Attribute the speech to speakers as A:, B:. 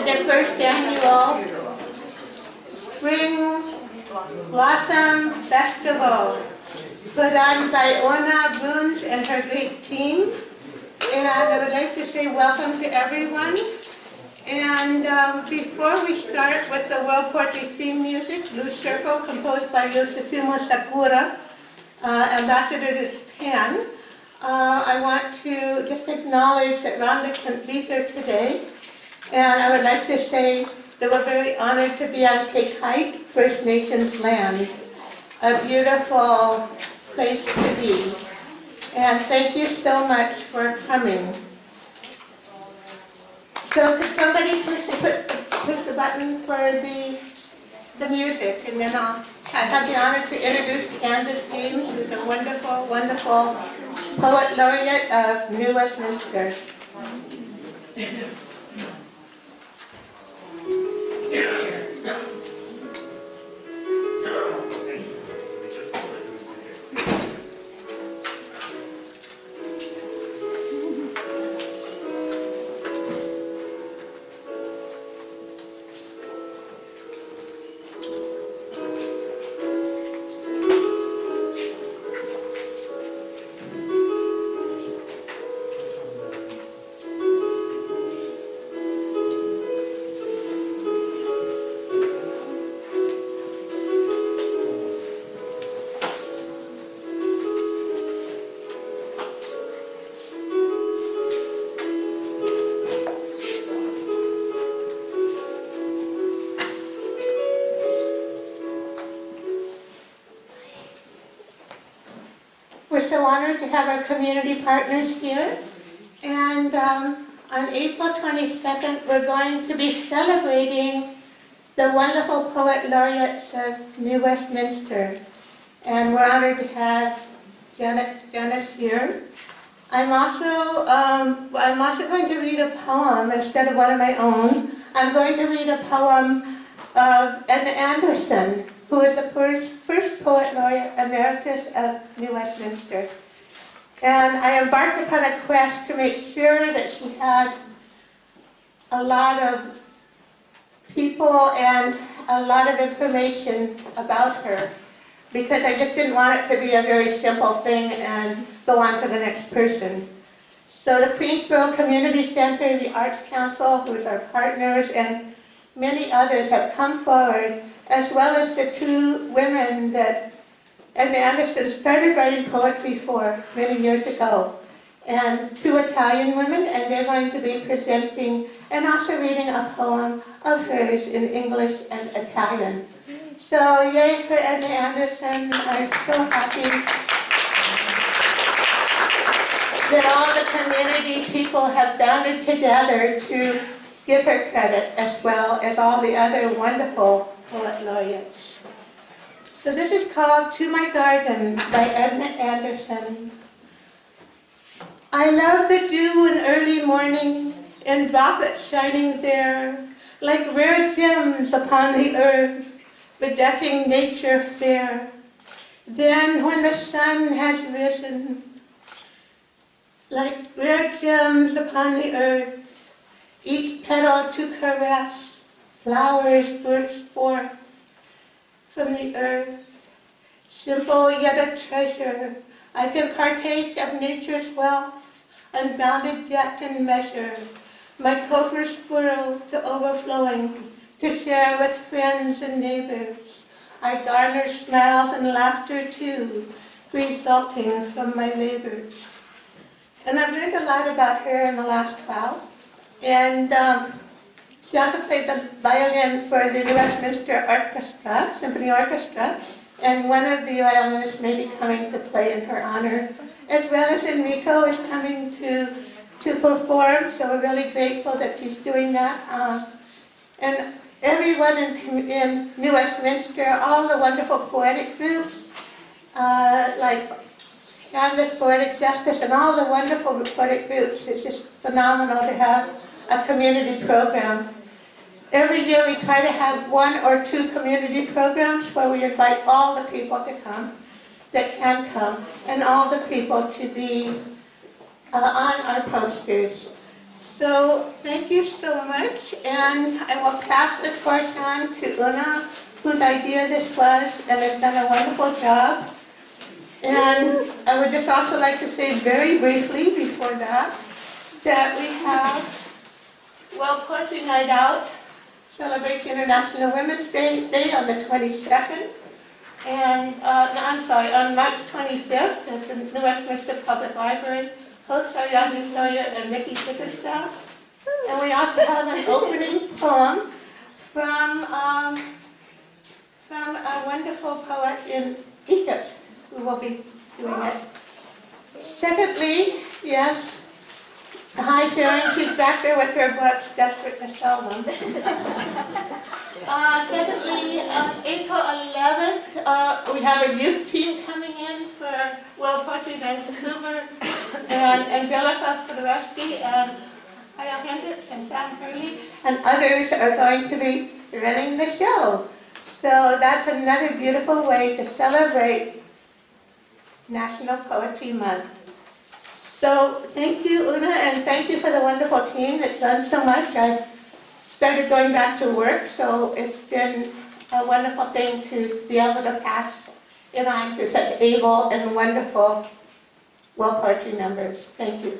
A: at the first annual Spring Blossom Festival put on by Ona Bruns and her great team. And I would like to say welcome to everyone. And before we start with the World Poetry theme music, Blue Circle, composed by Yoshifumi Sakura, Ambassador to Japan, I want to just acknowledge that Rhonda couldn't be here today. And I would like to say that we're very honored to be on Keikait First Nations land, a beautiful place to be. And thank you so much for coming. So could somebody push the button for the music, and then I have the honor to introduce Candace James, who's a wonderful, wonderful poet laureate of New Westminster. We're so honored to have our community partners here. And on April 22nd, we're going to be celebrating the wonderful poet laureates of New Westminster. And we're honored to have Janice here. I'm also going to read a poem instead of one of my own. I'm going to read a poem of Edna Anderson, who is the first poet laureate emeritus of New Westminster. And I embarked upon a quest to make sure that she had a lot of people and a lot of information about her, because I just didn't want it to be a very simple thing and go on to the next person. So the Queensboro Community Center, the Arts Council, who's our partners, and many others have come forward, as well as the two women that Edna Anderson started writing poetry for many years ago, and two Italian women, and they're going to be presenting and also reading a poem of hers in English and Italian. So yay for Edna Anderson. I'm so happy that all the community people have banded together to give her credit, as well as all the other wonderful poet laureates. So this is called To My Garden by Edna Anderson. I love the dew in early morning and droplets shining there like rare gems upon the earth, bedecking nature fair. Then when the sun has risen, like rare gems upon the earth, each petal to caress, flowers burst forth from the earth. Simple yet a treasure, I can partake of nature's wealth, unbounded yet in measure. My coffers full to overflowing, to share with friends and neighbors. I garner smiles and laughter too, resulting from my labors. And I've learned a lot about her in the last while. And she also played the violin for the New Westminster Orchestra, Symphony Orchestra, and one of the violinists may be coming to play in her honor, as well as Enrico is coming to perform, so we're really grateful that he's doing that. And everyone in New Westminster, all the wonderful poetic groups, like Candace Poetic Justice, and all the wonderful poetic groups. It's just phenomenal to have a community program. Every year we try to have 1 or 2 community programs where we invite all the people to come that can come, and all the people to be on our posters. So thank you so much, and I will pass the torch on to Una, whose idea this was, and has done a wonderful job. And I would just also like to say very briefly before that we have World Poetry Night Out, celebrates International Women's Day on the 22nd. And, no, I'm sorry, on March 25th at the New Westminster Public Library, hosts are Sawyer and Mickey Bickerstaff. And we also have an opening poem from a wonderful poet in Egypt who will be doing it. Secondly, yes, hi Sharon, she's back there with her books, desperate to sell them. Secondly, on April 11th, we have a youth team coming in for World Poetry Vancouver, and Angelica Podorowski and Kyle Hendricks and Sam Hurley, and others are going to be running the show. So that's another beautiful way to celebrate National Poetry Month. So thank you, Una, and thank you for the wonderful team that's done so much. I've started going back to work, so it's been a wonderful thing to be able to pass it on to such able and wonderful World Poetry members. Thank you.